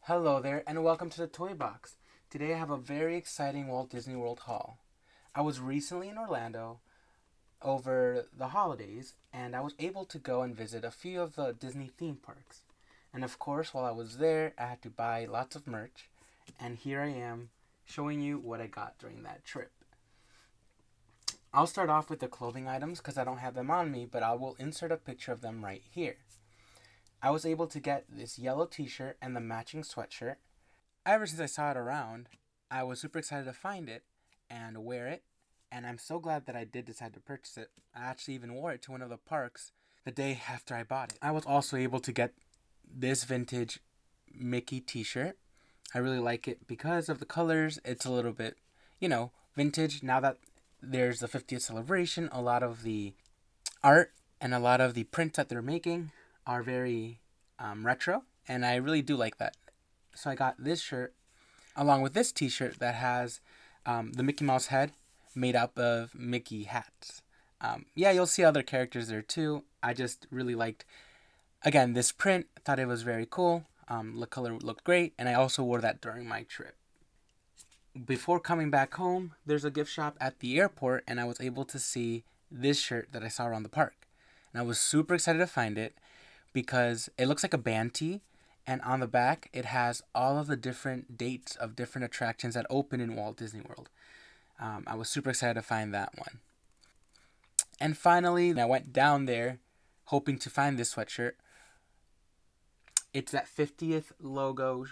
Hello there, and welcome to the Toy Box. Today I have a very exciting Walt Disney World haul. I was recently in Orlando over the holidays, and I was able to go and visit a few of the Disney theme parks. And of course, while I was there, I had to buy lots of merch, and here I am showing you what I got during that trip. I'll start off with the clothing items because I don't have them on me, but I will insert a picture of them right here. I was able to get this yellow t-shirt and the matching sweatshirt. Ever since I saw it around, I was super excited to find it and wear it, and I'm so glad that I did decide to purchase it. I actually even wore it to one of the parks the day after I bought it. I was also able to get this vintage Mickey t-shirt. I really like it because of the colors. It's a little bit, vintage. Now that there's the 50th celebration, a lot of the art and a lot of the prints that they're making are very retro, and I really do like that. So I got this shirt along with this t-shirt that has the Mickey Mouse head made up of Mickey hats. You'll see other characters there too. I just really liked, again, this print. Thought it was very cool. The color looked great, and I also wore that during my trip. Before coming back home, there's a gift shop at the airport, and I was able to see this shirt that I saw around the park. And I was super excited to find it because it looks like a band tee, and on the back it has all of the different dates of different attractions that open in Walt Disney World. I was super excited to find that one. And finally, I went down there hoping to find this sweatshirt. It's that 50th logo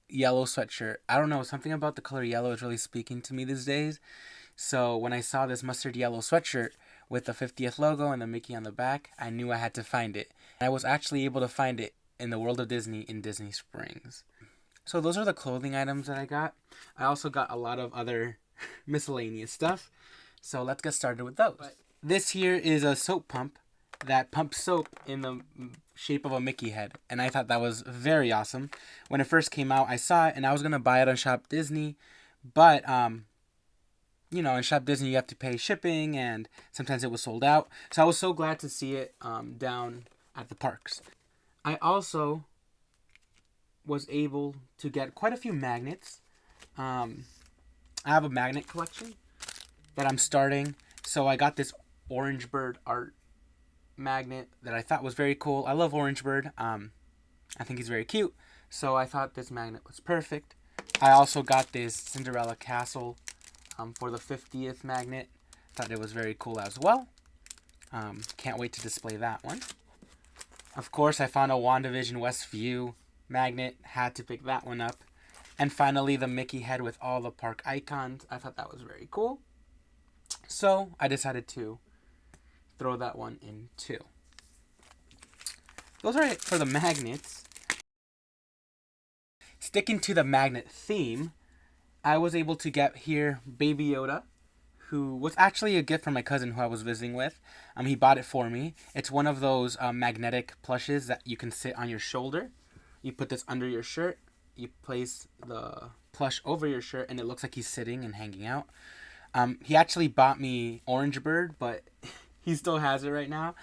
yellow sweatshirt. I don't know, something about the color yellow is really speaking to me these days. So when I saw this mustard yellow sweatshirt with the 50th logo and the Mickey on the back, I knew I had to find it. And I was actually able to find it in the World of Disney in Disney Springs. So those are the clothing items that I got. I also got a lot of other miscellaneous stuff. So let's get started with those. This here is a soap pump that pumps soap in the shape of a Mickey head. And I thought that was very awesome. When it first came out, I saw it and I was going to buy it on Shop Disney. But, in Shop Disney you have to pay shipping and sometimes it was sold out. So I was so glad to see it down at the parks. I also was able to get quite a few magnets. I have a magnet collection that I'm starting. So I got this Orange Bird art magnet that I thought was very cool. I love Orange Bird. I think he's very cute. So I thought this magnet was perfect. I also got this Cinderella Castle for the 50th magnet. Thought it was very cool as well. Can't wait to display that one. Of course, I found a WandaVision Westview magnet. Had to pick that one up. And finally, the Mickey head with all the park icons. I thought that was very cool. So I decided to throw that one in too. Those are it for the magnets. Sticking to the magnet theme, I was able to get here Baby Yoda, who was actually a gift from my cousin who I was visiting with. He bought it for me. It's one of those magnetic plushes that you can sit on your shoulder. You put this under your shirt. You place the plush over your shirt, and it looks like he's sitting and hanging out. He actually bought me Orange Bird, but he still has it right now.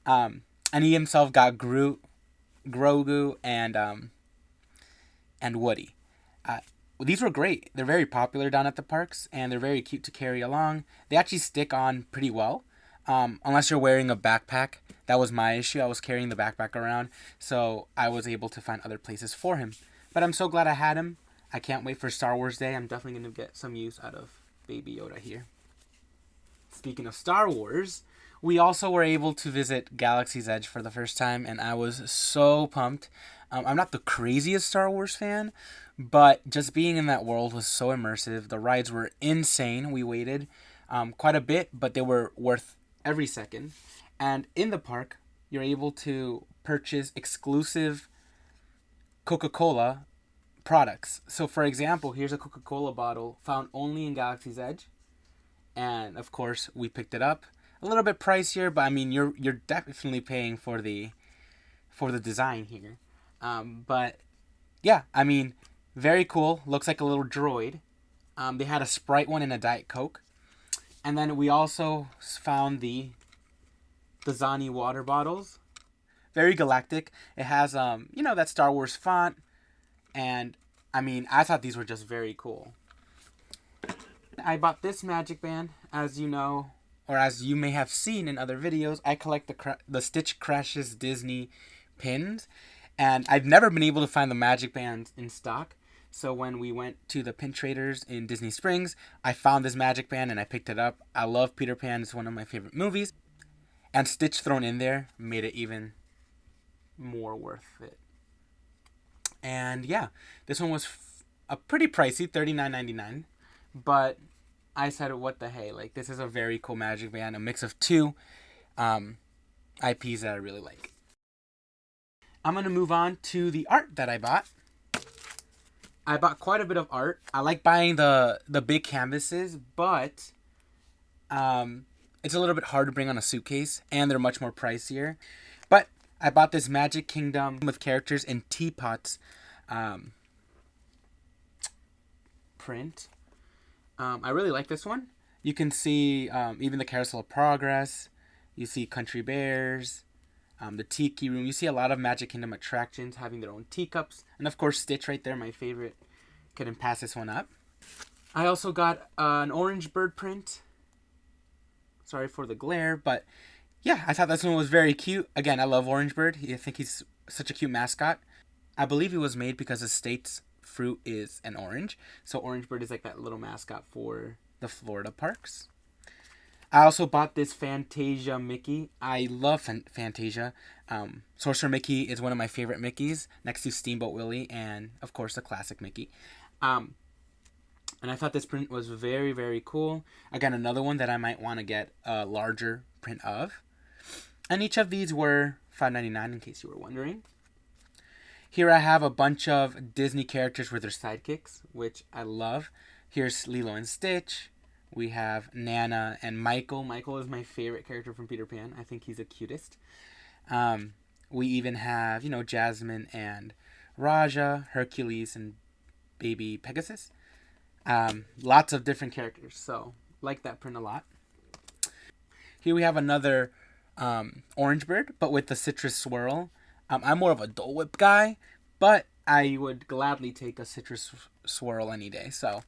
And he himself got Groot, Grogu, and Woody. These were great. They're very popular down at the parks, and they're very cute to carry along. They actually stick on pretty well, unless you're wearing a backpack. That was my issue. I was carrying the backpack around, so I was able to find other places for him. But I'm so glad I had him. I can't wait for Star Wars Day. I'm definitely going to get some use out of Baby Yoda here. Speaking of Star Wars, we also were able to visit Galaxy's Edge for the first time, and I was so pumped. I'm not the craziest Star Wars fan, but just being in that world was so immersive. The rides were insane. We waited quite a bit, but they were worth every second. And in the park, you're able to purchase exclusive Coca-Cola products. So, for example, here's a Coca-Cola bottle found only in Galaxy's Edge. And, of course, we picked it up. A little bit pricier, but I mean, you're definitely paying for the design here. But yeah, I mean, very cool. Looks like a little droid. They had a Sprite one and a Diet Coke. And then we also found the Dasani water bottles. Very galactic. It has that Star Wars font. And I mean, I thought these were just very cool. I bought this magic band, as you know, or as you may have seen in other videos. I collect the Stitch Crashes Disney pins, and I've never been able to find the magic bands in stock. So when we went to the pin traders in Disney Springs, I found this magic band and I picked it up. I love Peter Pan. It's one of my favorite movies. And Stitch thrown in there made it even more worth it. And yeah, this one was a pretty pricey, $39.99. But I said, what the hey, like, this is a very cool magic band, a mix of two IPs that I really like. I'm going to move on to the art that I bought. I bought quite a bit of art. I like buying the big canvases, but it's a little bit hard to bring on a suitcase, and they're much more pricier. But I bought this Magic Kingdom with characters in teapots print. I really like this one. You can see even the Carousel of Progress. You see Country Bears, the Tiki Room. You see a lot of Magic Kingdom attractions having their own teacups. And of course, Stitch right there, my favorite. Couldn't pass this one up. I also got an Orange Bird print. Sorry for the glare, but yeah, I thought this one was very cute. Again, I love Orange Bird. I think he's such a cute mascot. I believe he was made because the state's fruit is an orange. So Orange Bird is like that little mascot for the Florida parks. I also bought this Fantasia Mickey. I love Fantasia. Sorcerer Mickey is one of my favorite Mickeys, next to Steamboat Willie and, of course, the classic Mickey. And I thought this print was very, very cool. Again, another one that I might want to get a larger print of. And each of these were $5.99 in case you were wondering. Here I have a bunch of Disney characters with their sidekicks, which I love. Here's Lilo and Stitch. We have Nana and Michael. Michael is my favorite character from Peter Pan. I think he's the cutest. We even have, Jasmine and Raja, Hercules, and baby Pegasus. Lots of different characters, so like that print a lot. Here we have another Orange Bird, but with the citrus swirl. I'm more of a Dole Whip guy, but I would gladly take a citrus swirl any day. So,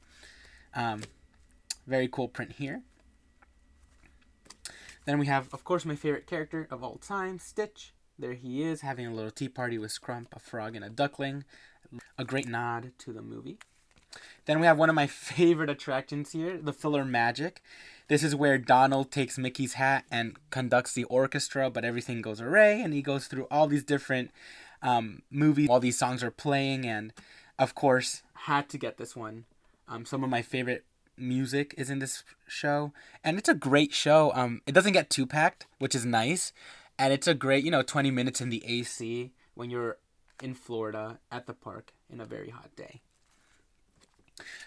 very cool print here. Then we have, of course, my favorite character of all time, Stitch. There he is, having a little tea party with Scrump, a frog, and a duckling. A great nod to the movie. Then we have one of my favorite attractions here, the Filler Magic. This is where Donald takes Mickey's hat and conducts the orchestra, but everything goes awry, and he goes through all these different movies. All these songs are playing, and of course, had to get this one. Some of my favorite music is in this show, and it's a great show. It doesn't get too packed, which is nice, and it's a great, 20 minutes in the AC when you're in Florida at the park in a very hot day.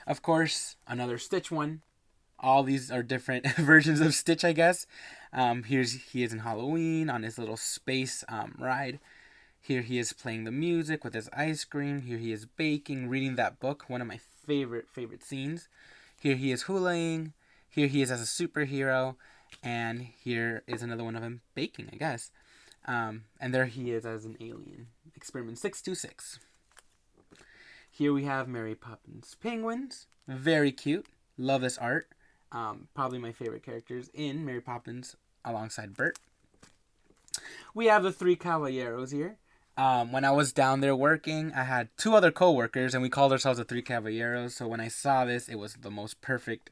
Of course, another Stitch one. All these are different versions of Stitch, I guess. He is in Halloween on his little space ride. Here he is playing the music with his ice cream. Here he is baking, reading that book, one of my favorite scenes. Here he is hulaing. Here he is as a superhero. And here is another one of him baking, I guess. And there he is as an alien. Experiment 626. Here we have Mary Poppins penguins. Very cute. Love this art. Probably my favorite characters in Mary Poppins alongside Bert. We have the three caballeros here. When I was down there working, I had two other co-workers, and we called ourselves the Three Caballeros. So when I saw this, it was the most perfect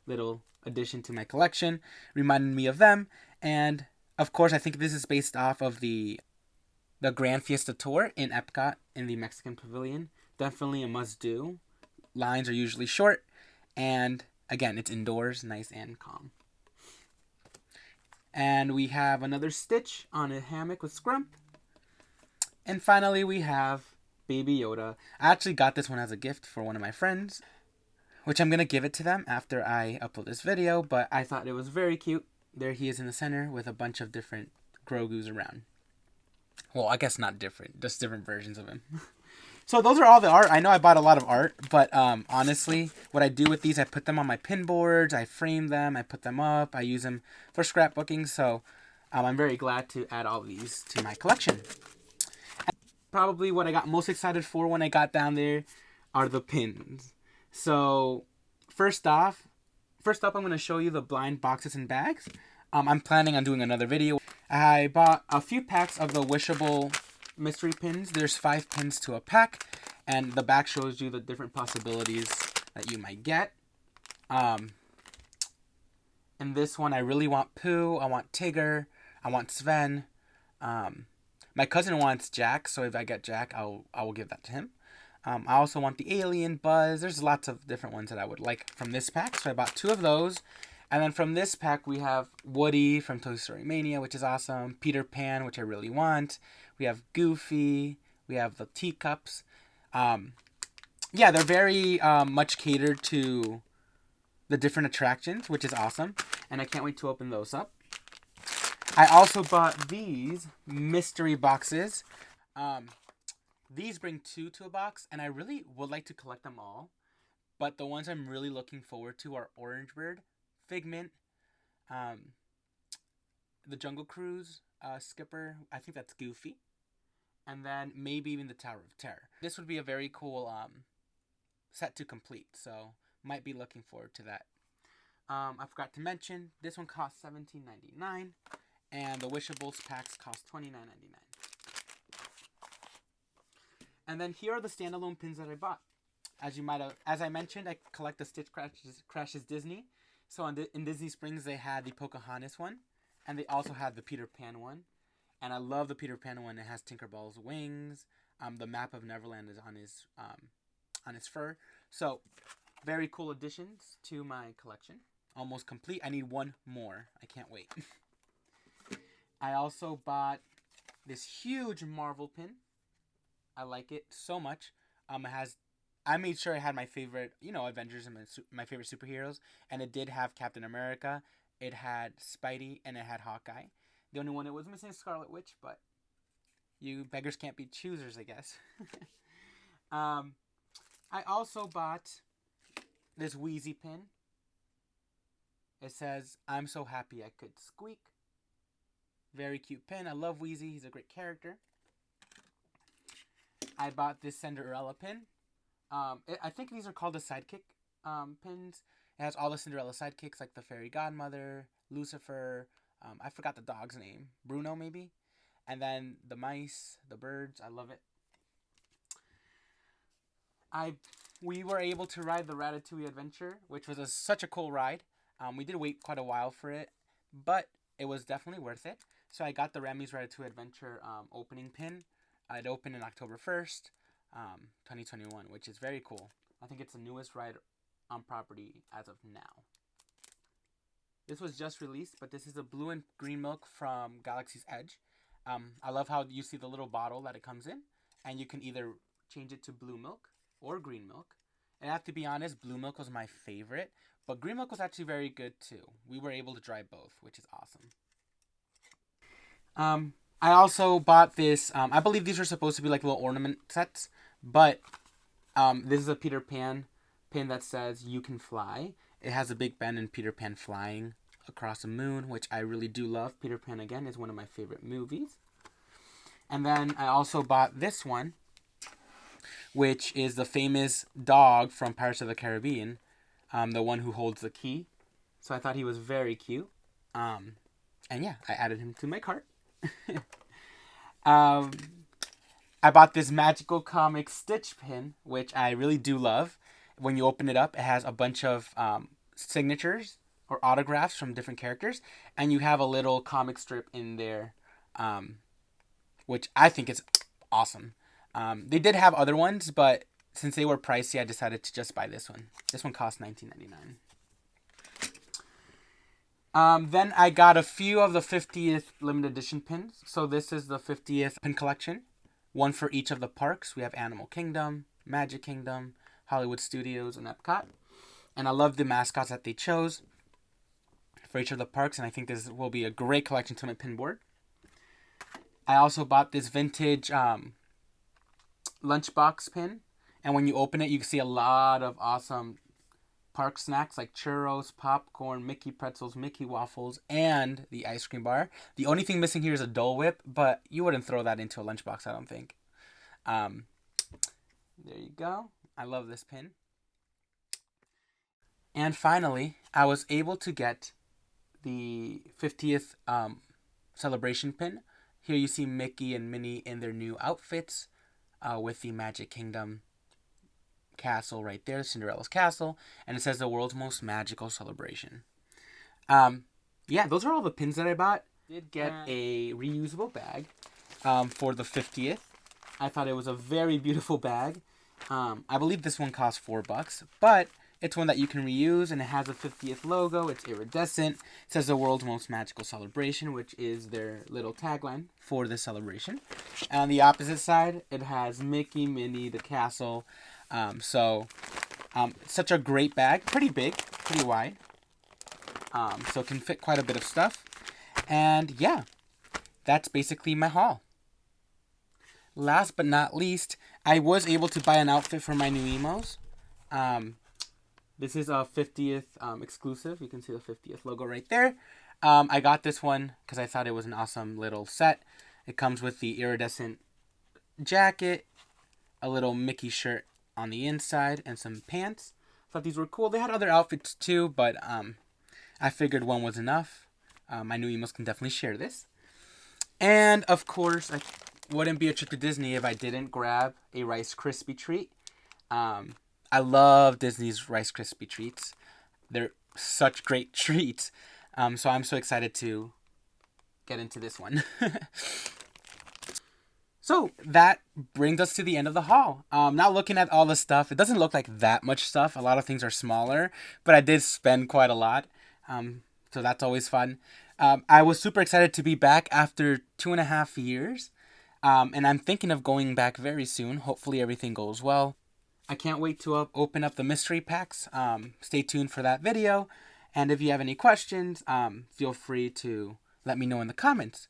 little addition to my collection. Reminded me of them. And, of course, I think this is based off of the Grand Fiesta Tour in Epcot in the Mexican Pavilion. Definitely a must-do. Lines are usually short. And, again, it's indoors, nice and calm. And we have another Stitch on a hammock with Scrump. And finally, we have Baby Yoda. I actually got this one as a gift for one of my friends, which I'm going to give it to them after I upload this video, but I thought it was very cute. There he is in the center with a bunch of different Grogus around. Well, I guess not different, just different versions of him. So those are all the art. I know I bought a lot of art, but honestly, what I do with these, I put them on my pin boards, I frame them, I put them up, I use them for scrapbooking, so I'm very glad to add all of these to my collection. probably what I got most excited for when I got down there are the pins. So first up, I'm going to show you the blind boxes and bags. I'm planning on doing another video. I bought a few packs of the wishable mystery pins. There's 5 pins to a pack, and the back shows you the different possibilities that you might get. In this one, I really want Pooh, I want Tigger, I want Sven. My cousin wants Jack, so if I get Jack, I will give that to him. I also want the alien, Buzz. There's lots of different ones that I would like from this pack, so I bought 2 of those. And then from this pack, we have Woody from Toy Story Mania, which is awesome. Peter Pan, which I really want. We have Goofy. We have the teacups. Yeah, they're very much catered to the different attractions, which is awesome. And I can't wait to open those up. I also bought these mystery boxes. These bring 2 to a box, and I really would like to collect them all. But the ones I'm really looking forward to are Orange Bird, Figment, the Jungle Cruise, Skipper, I think that's Goofy, and then maybe even the Tower of Terror. This would be a very cool set to complete, so might be looking forward to that. I forgot to mention, this one costs $17.99, and the Wishables packs cost $29.99. And then here are the standalone pins that I bought. As I mentioned, I collect the Stitch Crashes Disney. So in Disney Springs, they had the Pocahontas one, and they also had the Peter Pan one. And I love the Peter Pan one. It has Tinkerbell's wings. The map of Neverland is on his fur. So very cool additions to my collection. Almost complete. I need one more. I can't wait. I also bought this huge Marvel pin. I like it so much. I made sure I had my favorite, Avengers and my favorite superheroes, and it did have Captain America, it had Spidey, and it had Hawkeye. The only one it was missing is Scarlet Witch, but you beggars can't be choosers, I guess. I also bought this Wheezy pin. It says, "I'm so happy I could squeak." Very cute pin. I love Wheezy. He's a great character. I bought this Cinderella pin. I think these are called the sidekick pins. It has all the Cinderella sidekicks, like the fairy godmother, Lucifer. I forgot the dog's name. Bruno, maybe. And then the mice, the birds. I love it. We were able to ride the Ratatouille Adventure, which was such a cool ride. We did wait quite a while for it, but it was definitely worth it. So I got the Remy's Ratatouille Adventure opening pin. It opened in October 1st, 2021, which is very cool. I think it's the newest ride on property as of now. This was just released, but this is a blue and green milk from Galaxy's Edge. I love how you see the little bottle that it comes in, and you can either change it to blue milk or green milk. And I have to be honest, blue milk was my favorite, but green milk was actually very good too. We were able to try both, which is awesome. I also bought this, I believe these were supposed to be like little ornament sets, but this is a Peter Pan pin that says "You Can Fly." It has a Big Ben and Peter Pan flying across the moon, which I really do love. Peter Pan, again, is one of my favorite movies. And then I also bought this one, which is the famous dog from Pirates of the Caribbean, the one who holds the key. So I thought he was very cute. And yeah, I added him to my cart. I bought this Magical Comics Stitch pin, which I really do love. When you open it up, it has a bunch of signatures or autographs from different characters, and you have a little comic strip in there, which I think is awesome. They did have other ones, but since they were pricey, I decided to just buy this one. This one cost $19.99. Then I got a few of the 50th limited edition pins. So this is the 50th pin collection. One for each of the parks. We have Animal Kingdom, Magic Kingdom, Hollywood Studios, and Epcot. And I love the mascots that they chose for each of the parks. And I think this will be a great collection to my pin board. I also bought this vintage lunchbox pin. And when you open it, you can see a lot of awesome park snacks like churros, popcorn, Mickey pretzels, Mickey waffles, and the ice cream bar. The only thing missing here is a Dole Whip, but you wouldn't throw that into a lunchbox, I don't think. Um, there you go. I love this pin. And finally, I was able to get the 50th celebration pin. Here you see Mickey and Minnie in their new outfits with the Magic Kingdom castle right there, Cinderella's castle, and it says the world's most magical celebration. Yeah, those are all the pins that I bought. Did get a reusable bag for the 50th. I thought it was a very beautiful bag. I believe this one cost $4, but it's one that you can reuse, and it has a 50th logo. It's iridescent. It says the world's most magical celebration, which is their little tagline for this celebration. And on the opposite side, it has Mickey, Minnie, the castle. It's such a great bag. Pretty big, pretty wide. So it can fit quite a bit of stuff. And yeah, that's basically my haul. Last but not least, I was able to buy an outfit for my new emos. This is a 50th exclusive. You can see the 50th logo right there. I got this one because I thought it was an awesome little set. It comes with the iridescent jacket, a little Mickey shirt on the inside, and some pants. Thought these were cool. They had other outfits too, but I figured one was enough. My new emos can definitely share this. And of course, it wouldn't be a trip to Disney if I didn't grab a Rice Krispie treat. I love Disney's Rice Krispie treats. They're such great treats. So I'm so excited to get into this one. So that brings us to the end of the haul. Now looking at all the stuff, it doesn't look like that much stuff. A lot of things are smaller, but I did spend quite a lot. So that's always fun. I was super excited to be back after 2.5 years. And I'm thinking of going back very soon. Hopefully everything goes well. I can't wait to open up the mystery packs. Stay tuned for that video. And if you have any questions, feel free to let me know in the comments.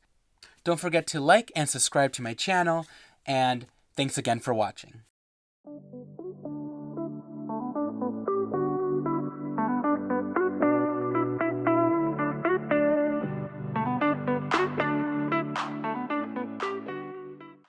Don't forget to like and subscribe to my channel. And thanks again for watching.